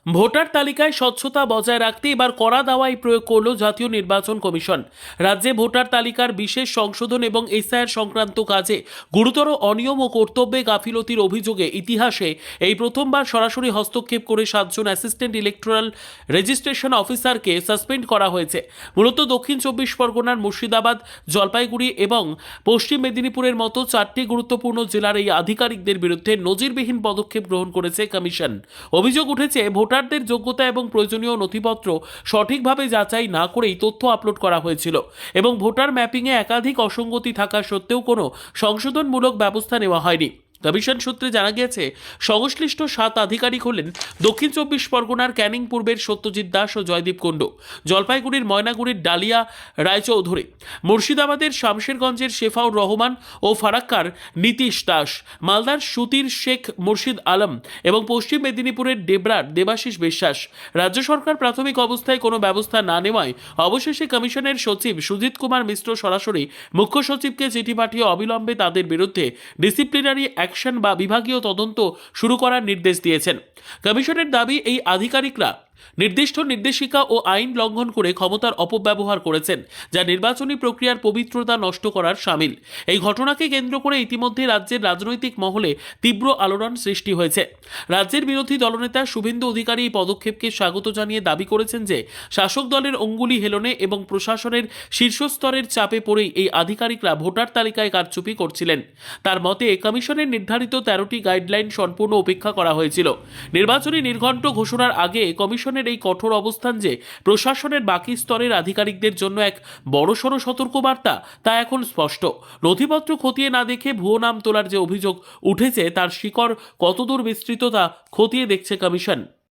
Voter তালিকায় স্বচ্ছতা বজায় রাখতে এবার কড়া দাওয়াই প্রয়োগ করল জাতীয় নির্বাচন কমিশন। রাজ্যে ভোটার তালিকার বিশেষ সংশোধন এবং এসআইআর সংক্রান্ত কাজে গুরুতর অনিয়ম ও কর্তব্যে গাফিলতির অভিযোগে ইতিহাসে এই প্রথমবার সরাসরি হস্তক্ষেপ করে 7 জন অ্যাসিস্ট্যান্ট ইলেকটোরাল রেজিস্ট্রেশন অফিসারকে সাসপেন্ড করা হয়েছে। মূলত দক্ষিণ 24 পরগনার মুর্শিদাবাদ, জলপাইগুড়ি এবং পশ্চিম মেদিনীপুরের মতো 4টি গুরুত্বপূর্ণ জেলার এই আধিকারিকদের বিরুদ্ধে নজিরবিহীন পদক্ষেপ গ্রহণ করেছে কমিশন। অভিযোগ উঠেছে ভোটারদের যোগ্যতা এবং প্রয়োজনীয় নথিপত্র সঠিকভাবে যাচাই না করেই তথ্য আপলোড করা হয়েছিল এবং ভোটার ম্যাপিংয়ে একাধিক অসঙ্গতি থাকা সত্ত্বেও কোনো সংশোধনমূলক ব্যবস্থা নেওয়া হয়নি। কমিশন সূত্রে জানা গিয়েছে, সংশ্লিষ্ট 7 আধিকারিক হলেন দক্ষিণ 24 পরগনার ক্যানিং পূর্বের সত্যজিৎ দাস ও জয়দীপ কুণ্ডু, জলপাইগুড়ির ময়নাগুড়ির ডালিয়া রায়চৌধুরী, মুর্শিদাবাদের শামশেরগঞ্জের শেফাউর রহমান ও ফারাক্কার নীতিশ দাস, মালদার সুতির শেখ মুর্শিদ আলম এবং পশ্চিম মেদিনীপুরের ডেবরার দেবাশিস বিশ্বাস। রাজ্য সরকার প্রাথমিক অবস্থায় কোনো ব্যবস্থা না নেওয়ায় অবশেষে কমিশনের সচিব সুজিত কুমার মিশ্র সরাসরি মুখ্য সচিবকে চিঠি পাঠিয়ে অবিলম্বে তাদের বিরুদ্ধে ডিসিপ্লিনারি অ্যাকশন বা বিভাগীয় তদন্ত শুরু করার নির্দেশ দিয়েছেন। কমিশনের দাবি, এই আধিকারিকরা নির্দিষ্ট নির্দেশিকা ও আইন লঙ্ঘন করে ক্ষমতার অপব্যবহার করেছেন, যা নির্বাচনী প্রক্রিয়ার পবিত্রতা নষ্ট করার শামিল। এই ঘটনাকে কেন্দ্র করে ইতিমধ্যে রাজ্যের রাজনৈতিক মহলে তীব্র আলোড়ন সৃষ্টি হয়েছে। রাজ্যের বিরোধী দলনেতা শুভেন্দু অধিকারী এই পদক্ষেপকে স্বাগত জানিয়ে দাবি করেছেন যে শাসক দলের অঙ্গুলি হেলনে এবং প্রশাসনের শীর্ষস্তরের চাপে পড়েই এই আধিকারিকরা ভোটার তালিকায় কারচুপি করছিলেন। তার মতে, কমিশনের নির্ধারিত 13টি গাইডলাইন সম্পূর্ণ উপেক্ষা করা হয়েছিল। নির্বাচনী নির্ঘণ্ট ঘোষণার আগে কমিশনের এই কঠোর অবস্থান যে প্রশাসনের বাকি স্তরের আধিকারিকদের জন্য এক বড়সড় সতর্কবার্তা, তা এখন স্পষ্ট। নথিপত্র খতিয়ে না দেখে ভুয়ো নাম তোলার যে অভিযোগ উঠেছে, তার শিকড় কতদূর বিস্তৃত তা খতিয়ে দেখছে কমিশন।